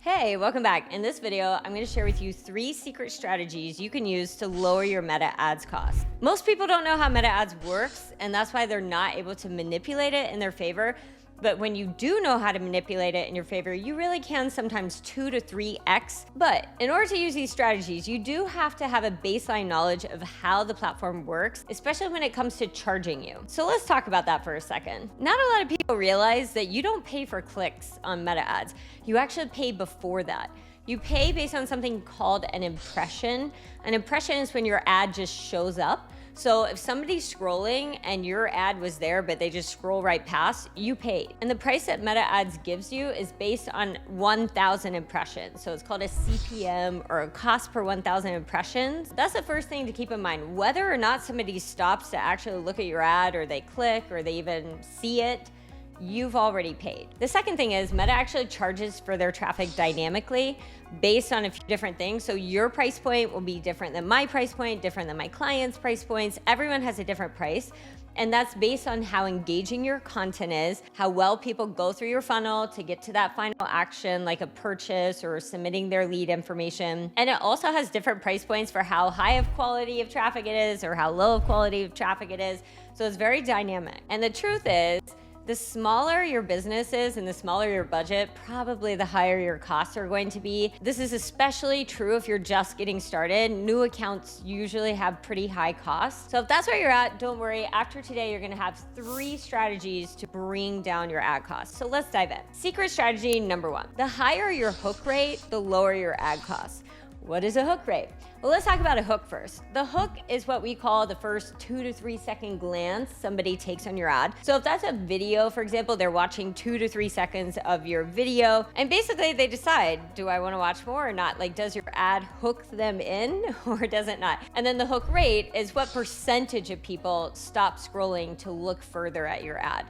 Hey, welcome back. In this video, I'm going to share with you 3 secret strategies you can use to lower your Meta Ads costs. Most people don't know how Meta Ads works, and that's why they're not able to manipulate it in their favor. But when you do know how to manipulate it in your favor, you really can sometimes 2 to 3x. But in order to use these strategies, you do have to have a baseline knowledge of how the platform works, especially when it comes to charging you. So let's talk about that for a second. Not a lot of people realize that you don't pay for clicks on Meta Ads. You actually pay before that. You pay based on something called an impression. An impression is when your ad just shows up. So if somebody's scrolling and your ad was there, but they just scroll right past, you paid. And the price that Meta Ads gives you is based on 1,000 impressions. So it's called a CPM, or a cost per 1,000 impressions. That's the first thing to keep in mind. Whether or not somebody stops to actually look at your ad, or they click, or they even see it, you've already paid. The second thing is Meta actually charges for their traffic dynamically based on a few different things. So your price point will be different than my price point, different than my client's price points. Everyone has a different price. And that's based on how engaging your content is, how well people go through your funnel to get to that final action, like a purchase or submitting their lead information. And it also has different price points for how high of quality of traffic it is or how low of quality of traffic it is. So it's very dynamic. And the truth is, the smaller your business is and the smaller your budget, probably the higher your costs are going to be. This is especially true if you're just getting started. New accounts usually have pretty high costs. So if that's where you're at, don't worry. After today, you're gonna have 3 strategies to bring down your ad costs. So let's dive in. Secret strategy number 1. The higher your hook rate, the lower your ad costs. What is a hook rate? Well, let's talk about a hook first. The hook is what we call the first 2 to 3 second glance somebody takes on your ad. So if that's a video, for example, they're watching 2 to 3 seconds of your video, and basically they decide, do I wanna watch more or not? Like, does your ad hook them in or does it not? And then the hook rate is what percentage of people stop scrolling to look further at your ad.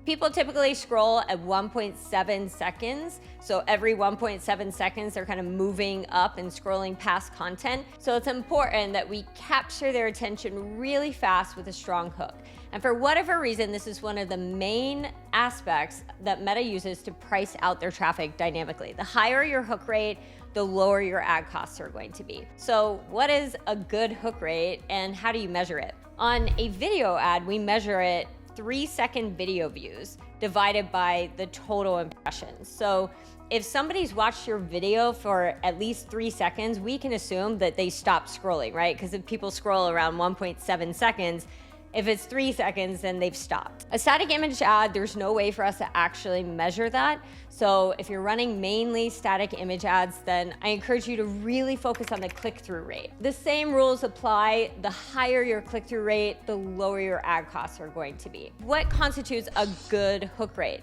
People typically scroll at 1.7 seconds. So every 1.7 seconds, they're kind of moving up and scrolling past content. So it's important that we capture their attention really fast with a strong hook. And for whatever reason, this is one of the main aspects that Meta uses to price out their traffic dynamically. The higher your hook rate, the lower your ad costs are going to be. So what is a good hook rate and how do you measure it? On a video ad, we measure it 3-second video views divided by the total impressions. So if somebody's watched your video for at least 3 seconds, we can assume that they stopped scrolling, right? Because if people scroll around 1.7 seconds, if it's 3 seconds, then they've stopped. A static image ad, there's no way for us to actually measure that. So if you're running mainly static image ads, then I encourage you to really focus on the click-through rate. The same rules apply. The higher your click-through rate, the lower your ad costs are going to be. What constitutes a good hook rate?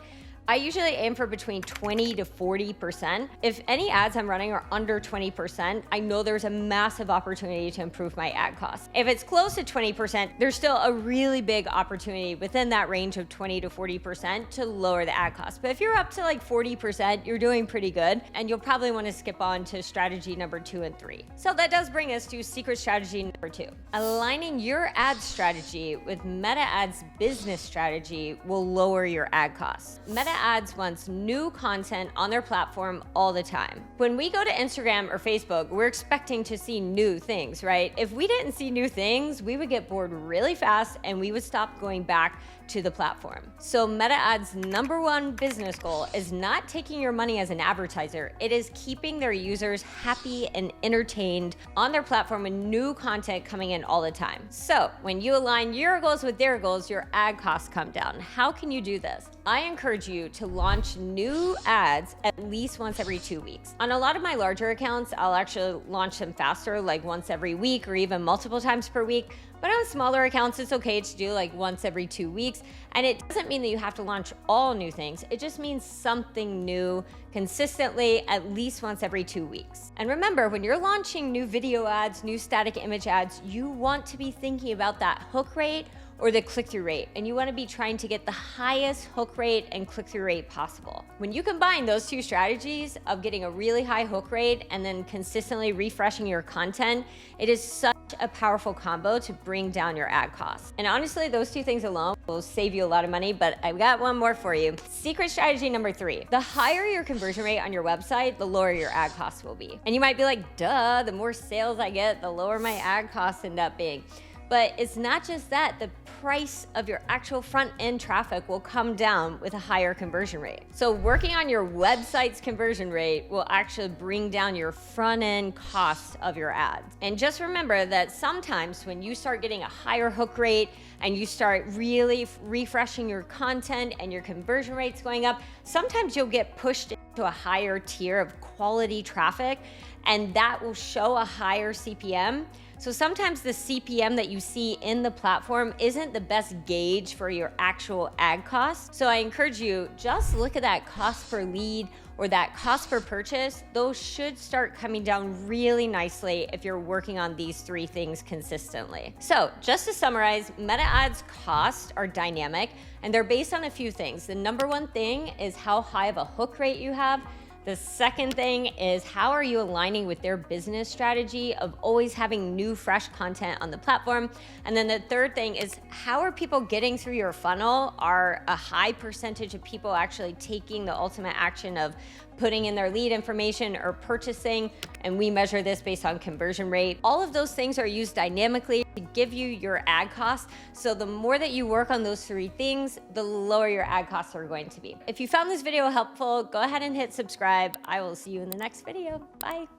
I usually aim for between 20 to 40%. If any ads I'm running are under 20%, I know there's a massive opportunity to improve my ad costs. If it's close to 20%, there's still a really big opportunity within that range of 20 to 40% to lower the ad costs. But if you're up to like 40%, you're doing pretty good, and you'll probably want to skip on to strategy number 2 and 3. So that does bring us to secret strategy number 2. Aligning your ad strategy with Meta Ads business strategy will lower your ad costs. Meta Ads wants new content on their platform all the time. When we go to Instagram or Facebook, we're expecting to see new things, right? If we didn't see new things, we would get bored really fast and we would stop going back to the platform. So Meta Ads' number 1 business goal is not taking your money as an advertiser. It is keeping their users happy and entertained on their platform with new content coming in all the time. So when you align your goals with their goals, your ad costs come down. How can you do this? I encourage you to launch new ads at least once every 2 weeks. On a lot of my larger accounts, I'll actually launch them faster, like once every week or even multiple times per week. But on smaller accounts, it's okay to do like once every 2 weeks. And it doesn't mean that you have to launch all new things. It just means something new consistently at least once every 2 weeks. And remember, when you're launching new video ads, new static image ads, you want to be thinking about that hook rate or the click-through rate. And you wanna be trying to get the highest hook rate and click-through rate possible. When you combine those two strategies of getting a really high hook rate and then consistently refreshing your content, it is such a powerful combo to bring down your ad costs. And honestly, those two things alone will save you a lot of money, but I've got one more for you. Secret strategy number 3. The higher your conversion rate on your website, the lower your ad costs will be. And you might be like, duh, the more sales I get, the lower my ad costs end up being. But it's not just that, the price of your actual front end traffic will come down with a higher conversion rate. So working on your website's conversion rate will actually bring down your front end cost of your ads. And just remember that sometimes when you start getting a higher hook rate and you start really refreshing your content and your conversion rates going up, sometimes you'll get pushed into a higher tier of quality traffic, and that will show a higher CPM. So sometimes the CPM that you see in the platform isn't the best gauge for your actual ad cost. So I encourage you, just look at that cost per lead or that cost per purchase. Those should start coming down really nicely if you're working on these 3 things consistently. So just to summarize, Meta ads costs are dynamic and they're based on a few things. The number one thing is how high of a hook rate you have. The second thing is how are you aligning with their business strategy of always having new, fresh content on the platform? And then the third thing is how are people getting through your funnel? Are a high percentage of people actually taking the ultimate action of putting in their lead information or purchasing? And we measure this based on conversion rate. All of those things are used dynamically to give you your ad costs. So the more that you work on those 3 things, the lower your ad costs are going to be. If you found this video helpful, go ahead and hit subscribe. I will see you in the next video. Bye.